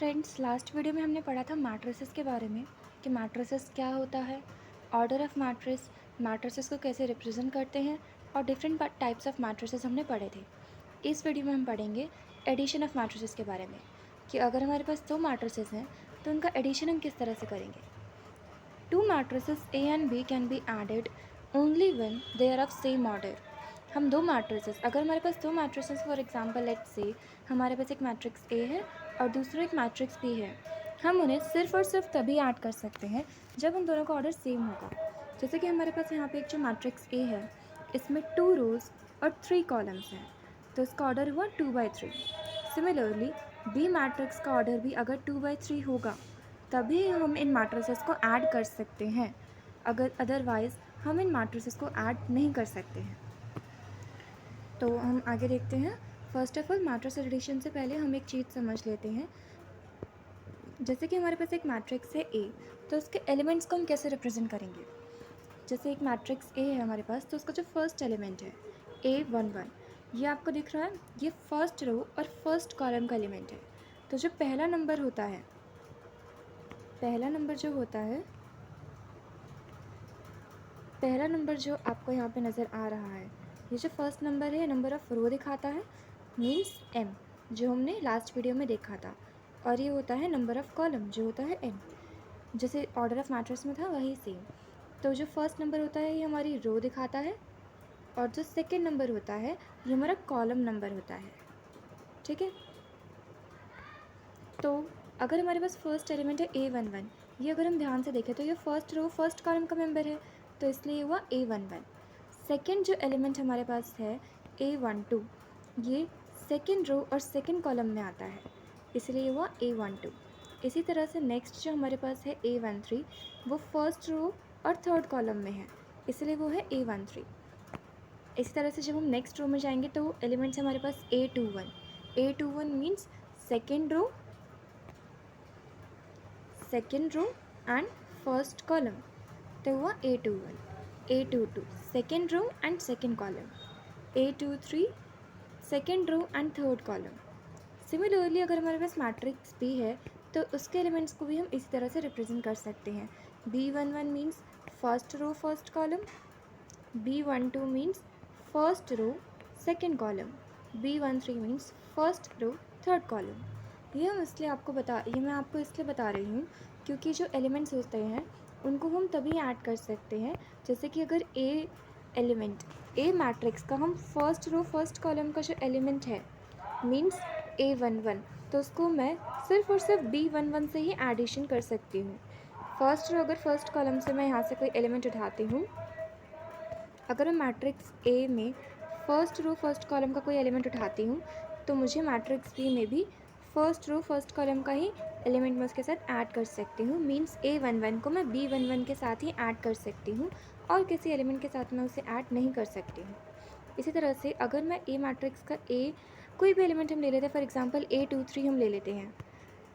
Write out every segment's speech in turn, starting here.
Friends, last video में हमने पढ़ा था मैट्रिसेस के बारे में कि मैट्रिसेस क्या होता है, ऑर्डर ऑफ मैट्रिस, मैट्रिसेस को कैसे रिप्रेजेंट करते हैं और डिफरेंट टाइप्स ऑफ मैट्रिसेस हमने पढ़े थे। इस वीडियो में हम पढ़ेंगे एडिशन ऑफ मैट्रिसेस के बारे में कि अगर हमारे पास दो मैट्रिसेस हैं तो उनका एडिशन हम किस तरह से करेंगे। Two matrices A and B can be added only when they are of same order. हम दो मैट्रिसेस, अगर हमारे पास दो matrices for example let's say हमारे पास एक मैट्रिक्स ए है और दूसरा एक मैट्रिक्स बी है, हम उन्हें सिर्फ और सिर्फ तभी ऐड कर सकते हैं जब उन दोनों का ऑर्डर सेम होगा। जैसे कि हमारे पास यहाँ पे एक जो मैट्रिक्स ए है इसमें 2 रोज़ और 3 कॉलम्स हैं, तो इसका ऑर्डर हुआ 2/3। सिमिलरली बी मैट्रिक्स का ऑर्डर भी अगर 2/3 होगा तभी हम इन मैट्रिसेस को ऐड कर सकते हैं, अगर अदरवाइज़ हम इन मैट्रिसेस को ऐड नहीं कर सकते हैं। तो हम आगे देखते हैं। First of all matrix addition से पहले हम एक चीज़ समझ लेते हैं। जैसे कि हमारे पास एक मैट्रिक्स है ए, तो उसके एलिमेंट्स को हम कैसे रिप्रेजेंट करेंगे। जैसे एक मैट्रिक्स ए है हमारे पास, तो उसका जो फर्स्ट एलिमेंट है A11, ये आपको दिख रहा है, ये फर्स्ट रो और फर्स्ट कॉलम का एलिमेंट है। तो जो पहला नंबर होता है, पहला नंबर जो होता है, पहला नंबर जो आपको यहाँ पे नज़र आ रहा है, ये जो फर्स्ट नंबर है नंबर ऑफ रो दिखाता है, मीन्स m, जो हमने लास्ट वीडियो में देखा था। और ये होता है नंबर ऑफ़ कॉलम जो होता है n, जैसे ऑर्डर ऑफ मैट्रिक्स में था वही सेम। तो जो फर्स्ट नंबर होता है ये हमारी रो दिखाता है और जो सेकंड नंबर होता है ये हमारा कॉलम नंबर होता है। ठीक है, तो अगर हमारे पास फर्स्ट एलिमेंट है A11, ये अगर हम ध्यान से देखें तो ये फर्स्ट रो फर्स्ट कॉलम का मेंबर है, तो इसलिए हुआ A11। सेकंड जो एलिमेंट हमारे पास है A12, ये सेकंड रो और सेकंड कॉलम में आता है, इसलिए हुआ A12। इसी तरह से नेक्स्ट जो हमारे पास है A13, वो फर्स्ट रो और थर्ड कॉलम में है, इसलिए वो है A13। इसी तरह से जब हम नेक्स्ट रो में जाएंगे तो एलिमेंट्स हमारे पास A21। A21 means second row and first column, तो हुआ A21। A22 second row and second column, A23 second row and third column. Similarly अगर हमारे पास मैट्रिक्स B है तो उसके एलिमेंट्स को भी हम इसी तरह से रिप्रेजेंट कर सकते हैं। B11 means first row first column, B12 means first row second column, B13 means first row third column. ये मैं आपको इसलिए बता रही हूँ क्योंकि जो एलिमेंट्स होते हैं उनको हम तभी ऐड कर सकते हैं, जैसे कि अगर ए मैट्रिक्स का हम फर्स्ट रो फर्स्ट कॉलम का जो एलिमेंट है मीन्स A11, तो उसको मैं सिर्फ और सिर्फ B11 से ही एडिशन कर सकती हूँ। फर्स्ट रो अगर फर्स्ट कॉलम से मैं यहाँ से कोई एलिमेंट उठाती हूँ, अगर मैं मैट्रिक्स ए में फर्स्ट रो फर्स्ट कॉलम का कोई एलिमेंट उठाती हूँ तो मुझे मैट्रिक्स बी में भी फर्स्ट रो फर्स्ट कॉलम का ही एलिमेंट मैं उसके साथ ऐड कर सकती हूँ। मीन्स A11 को मैं B11 के साथ ही ऐड कर सकती हूँ और किसी एलिमेंट के साथ मैं उसे ऐड नहीं कर सकती हूँ। इसी तरह से अगर मैं ए मैट्रिक्स का कोई भी एलिमेंट हम ले लेते हैं, फॉर एग्जांपल A23 हम ले लेते हैं,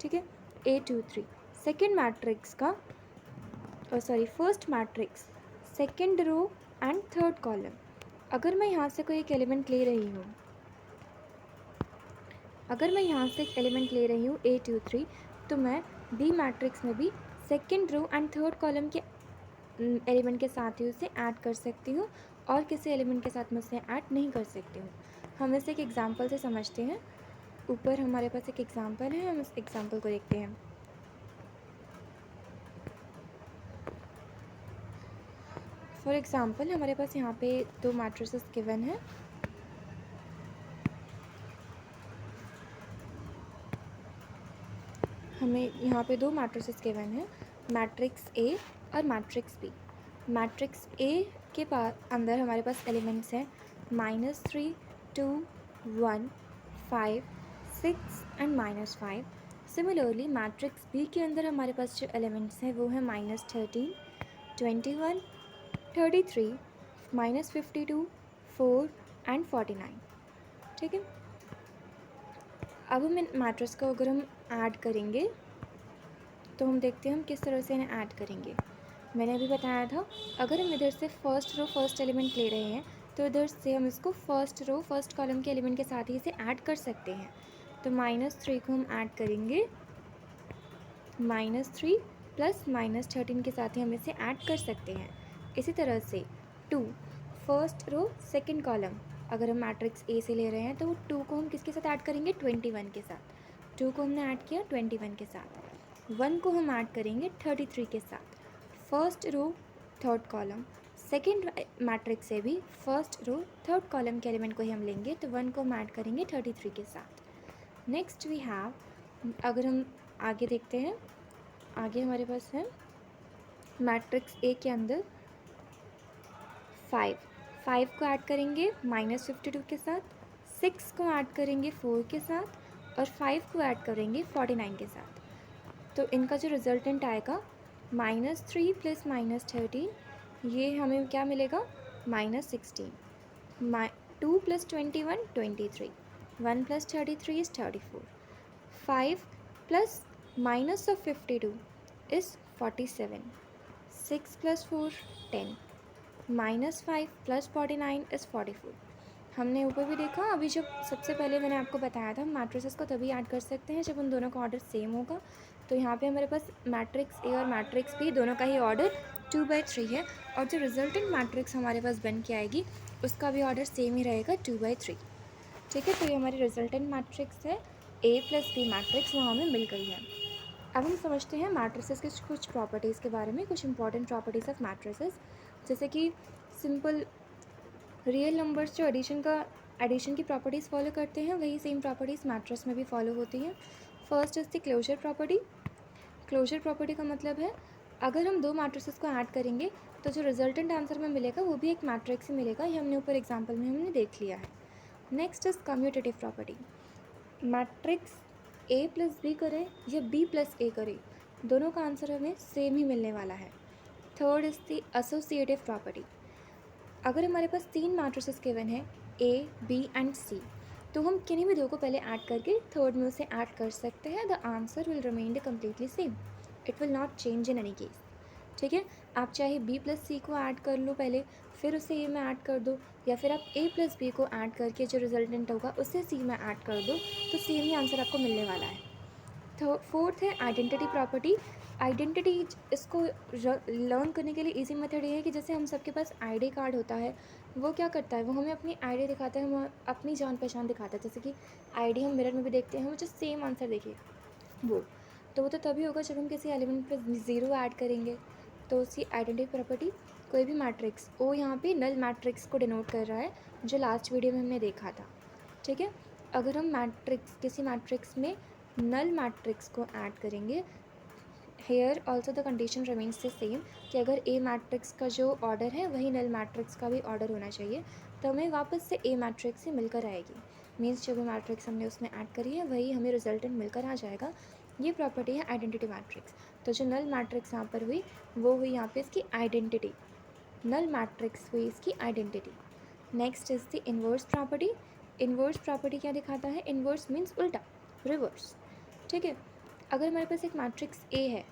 ठीक है, A23 सेकेंड मैट्रिक्स का first matrix second row and third column. अगर मैं यहाँ से कोई एक एलिमेंट ले रही हूँ, A23, तो मैं बी मैट्रिक्स में भी second row and third column के एलिमेंट के साथ ही उसे ऐड कर सकती हूँ और किसी एलिमेंट के साथ मैं उसे ऐड नहीं कर सकती हूँ। हम इसे एक एग्जांपल से समझते हैं। ऊपर हमारे पास एक एग्जांपल है, हम उस एग्जांपल को देखते हैं। फॉर एग्जांपल हमारे पास यहाँ पे दो मैट्रिसेस गिवन है। हमें यहाँ पे दो मैट्रिसेस गिवन है, मैट्रिक्स ए और मैट्रिक्स बी। मैट्रिक्स ए के अंदर हमारे पास एलिमेंट्स हैं -3, 2, 1, 5, 6 एंड -5। सिमिलरली मैट्रिक्स बी के अंदर हमारे पास जो एलिमेंट्स हैं वो है -13, 21, 33, -52, 4 एंड 49। ठीक है, अब हम इन मैट्रिक्स को अगर हम ऐड करेंगे तो हम देखते हैं हम किस तरह से इन्हें ऐड करेंगे। मैंने अभी बताया था अगर हम इधर से फर्स्ट रो फर्स्ट एलिमेंट ले रहे हैं तो इधर से हम इसको फर्स्ट रो फर्स्ट कॉलम के एलिमेंट के साथ ही इसे ऐड कर सकते हैं। तो -3 को हम ऐड करेंगे -3 प्लस -13 के साथ ही हम इसे ऐड कर सकते हैं। इसी तरह से 2 फर्स्ट रो सेकंड कॉलम, अगर हम मैट्रिक्स ए से ले रहे हैं तो 2 को हम किसके साथ ऐड करेंगे? 21 के साथ। 2 को हमने ऐड किया 21 के साथ। 1 को हम ऐड करेंगे 33 के साथ। First row third column, second matrix से भी फर्स्ट रो थर्ड कॉलम के एलिमेंट को ही हम लेंगे, तो 1 को हम ऐड करेंगे 33 के साथ। नेक्स्ट वी हैव, अगर हम आगे देखते हैं, आगे हमारे पास है मैट्रिक्स ए के अंदर 5 को ऐड करेंगे -52 के साथ, 6 को ऐड करेंगे 4 के साथ और 5 को ऐड करेंगे 49 के साथ। तो इनका जो रिजल्टेंट आएगा -3 प्लस -13, ये हमें क्या मिलेगा? -16। 2 plus 21 23, 1 plus 33 is 34, 5 plus minus of 52 is 47, 6 plus 4 10, minus 5 plus 49 is 44। हमने ऊपर भी देखा, अभी जब सबसे पहले मैंने आपको बताया था मैट्रिसेस को तभी ऐड कर सकते हैं जब उन दोनों का ऑर्डर सेम होगा। तो यहाँ पे हमारे पास मैट्रिक्स ए और मैट्रिक्स बी दोनों का ही ऑर्डर 2/3 है, और जो रिजल्टेंट मैट्रिक्स हमारे पास बन के आएगी उसका भी ऑर्डर सेम ही रहेगा 2/3। ठीक है, तो ये हमारी रिजल्टेंट मैट्रिक्स है, ए प्लस बी मैट्रिक्स वहाँ हमें मिल गई है। अब हम समझते हैं मैट्रिसेस के कुछ प्रॉपर्टीज़ के बारे में, कुछ इंपॉर्टेंट प्रॉपर्टीज़ ऑफ मैट्रिसेस, जैसे कि सिंपल रियल नंबर्स जो एडिशन की प्रॉपर्टीज़ फॉलो करते हैं वही सेम प्रॉपर्टीज़ मैट्रिक्स में भी फॉलो होती हैं। First is the closure property. Closure property का मतलब है अगर हम दो मैट्रिसेस को ऐड करेंगे तो जो रिजल्टेंट आंसर में मिलेगा वो भी एक मैट्रिक्स ही मिलेगा, ये हमने ऊपर एग्जाम्पल में हमने देख लिया है। Next is commutative property. Matrix A plus B करें या बी प्लस ए करें, दोनों का आंसर हमें सेम ही मिलने वाला है। Third is the associative property. अगर हमारे पास 3 मैट्रिसेस गिवन है ए बी एंड सी, तो हम किन्हीं भी दो को पहले ऐड करके थर्ड में उसे ऐड कर सकते हैं। The answer will remain completely same, it will not change in any case. ठीक है, आप चाहे बी प्लस सी को ऐड कर लो पहले, फिर उसे ए में ऐड कर दो, या फिर आप ए प्लस बी को ऐड करके जो रिजल्टेंट होगा उसे सी में ऐड कर दो, तो सेम ही आंसर आपको मिलने वाला है। तो फोर्थ है आइडेंटिटी प्रॉपर्टी। आइडेंटिटी, इसको लर्न करने के लिए इजी मेथड ये है कि जैसे हम सबके पास आईडी कार्ड होता है, वो क्या करता है, वो हमें अपनी आईडी दिखाता है, हम अपनी जान पहचान दिखाता है। जैसे कि आईडी हम मिरर में भी देखते हैं, मुझे सेम आंसर देखिए वो तो तभी होगा जब हम किसी एलिमेंट पे 0 ऐड करेंगे। तो उसकी आइडेंटिटी प्रॉपर्टी, कोई भी मैट्रिक्स ओ यहाँ पे नल मैट्रिक्स को डिनोट कर रहा है, जो लास्ट वीडियो में हमने देखा था। ठीक है, अगर हम किसी मैट्रिक्स में नल मैट्रिक्स को ऐड करेंगे, here also the condition remains the same, कि अगर ए मैट्रिक्स का जो ऑर्डर है वही नल मैट्रिक्स का भी ऑर्डर होना चाहिए, तो हमें वापस से ए मैट्रिक्स से मिलकर आएगी। मीन्स जो भी मैट्रिक्स हमने उसमें ऐड करी है वही हमें रिजल्टेंट मिलकर आ जाएगा। ये प्रॉपर्टी है आइडेंटिटी मैट्रिक्स। तो जो नल मैट्रिक्स यहाँ पर हुई वो हुई यहाँ पे इसकी आइडेंटिटी, नल मैट्रिक्स हुई इसकी identity. Next is the inverse property. Inverse property क्या दिखाता है? इन्वर्स मीन्स उल्टा, रिवर्स। ठीक है, अगर हमारे पास एक मैट्रिक्स ए है,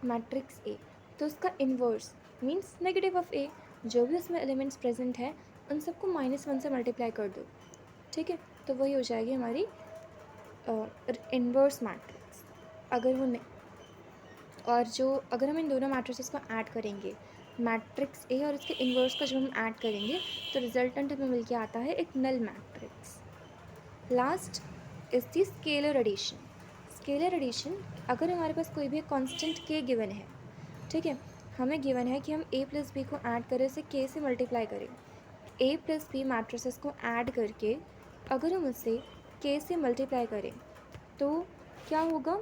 मैट्रिक्स ए, तो उसका इन्वर्स मीन्स नेगेटिव ऑफ ए, जो भी उसमें एलिमेंट्स प्रेजेंट है उन सबको -1 से मल्टीप्लाई कर दो। ठीक है, तो वही हो जाएगी हमारी इन्वर्स मैट्रिक्स। अगर वो और जो अगर हम इन दोनों मैट्रिसेस को ऐड करेंगे, मैट्रिक्स ए और इसके इन्वर्स को जब हम ऐड करेंगे तो रिजल्टेंट हमें मिल के आता है एक null matrix. Last is the scalar addition. Scalar addition, अगर हमारे पास कोई भी कांस्टेंट के गिवन है, ठीक है, हमें गिवन है कि हम ए प्लस बी को ऐड करें, उसे के से मल्टीप्लाई करें। ए प्लस बी मैट्रिसेस को ऐड करके अगर हम उसे के से मल्टीप्लाई करें तो क्या होगा?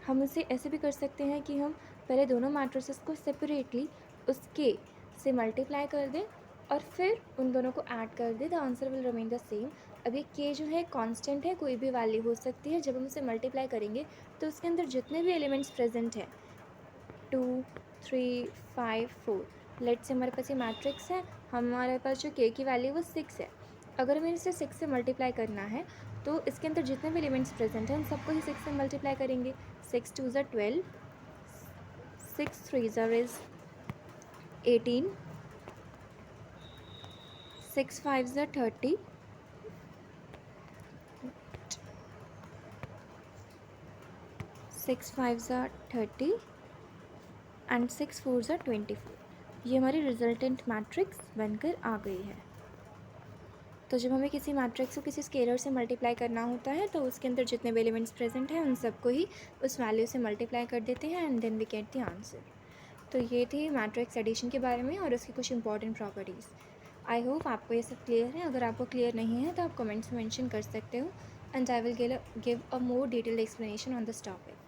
हम उसे ऐसे भी कर सकते हैं कि हम पहले दोनों मैट्रिसेस को सेपरेटली उसके से मल्टीप्लाई कर दें और फिर उन दोनों को ऐड कर दें, the answer will remain the same. अभी के जो है कांस्टेंट है, कोई भी वैल्यू हो सकती है, जब हम उसे मल्टीप्लाई करेंगे तो उसके अंदर जितने भी एलिमेंट्स प्रेजेंट हैं 2 3 5 4, लेट से हमारे पास ये मैट्रिक्स है, हमारे पास जो के की वैल्यू वो 6 है। अगर हमें इसे 6 से मल्टीप्लाई करना है तो इसके अंदर जितने भी एलिमेंट्स प्रेजेंट हैं उन सबको ही 6 से मल्टीप्लाई करेंगे। 6 2 ज़ा 12, 6 3 ज़ा इज़ 18, 6 5 ज़ा 30, 6 6 5 ज़ा 30 एंड 6 4 ज़ा 24। ये हमारी रिजल्टेंट मैट्रिक्स बनकर आ गई है। तो जब हमें किसी मैट्रिक्स को किसी स्केलर से मल्टीप्लाई करना होता है तो उसके अंदर जितने भी एलिमेंट्स प्रेजेंट हैं उन सबको ही उस वैल्यू से मल्टीप्लाई कर देते हैं and then we get the answer. तो ये थी मैट्रिक्स एडिशन के बारे में और उसकी कुछ इंपॉर्टेंट प्रॉपर्टीज़। आई होप आपको ये सब क्लियर है। अगर आपको क्लियर नहीं है तो आप कमेंट्स में मेंशन कर सकते हो and I will give a more detailed explanation on this topic.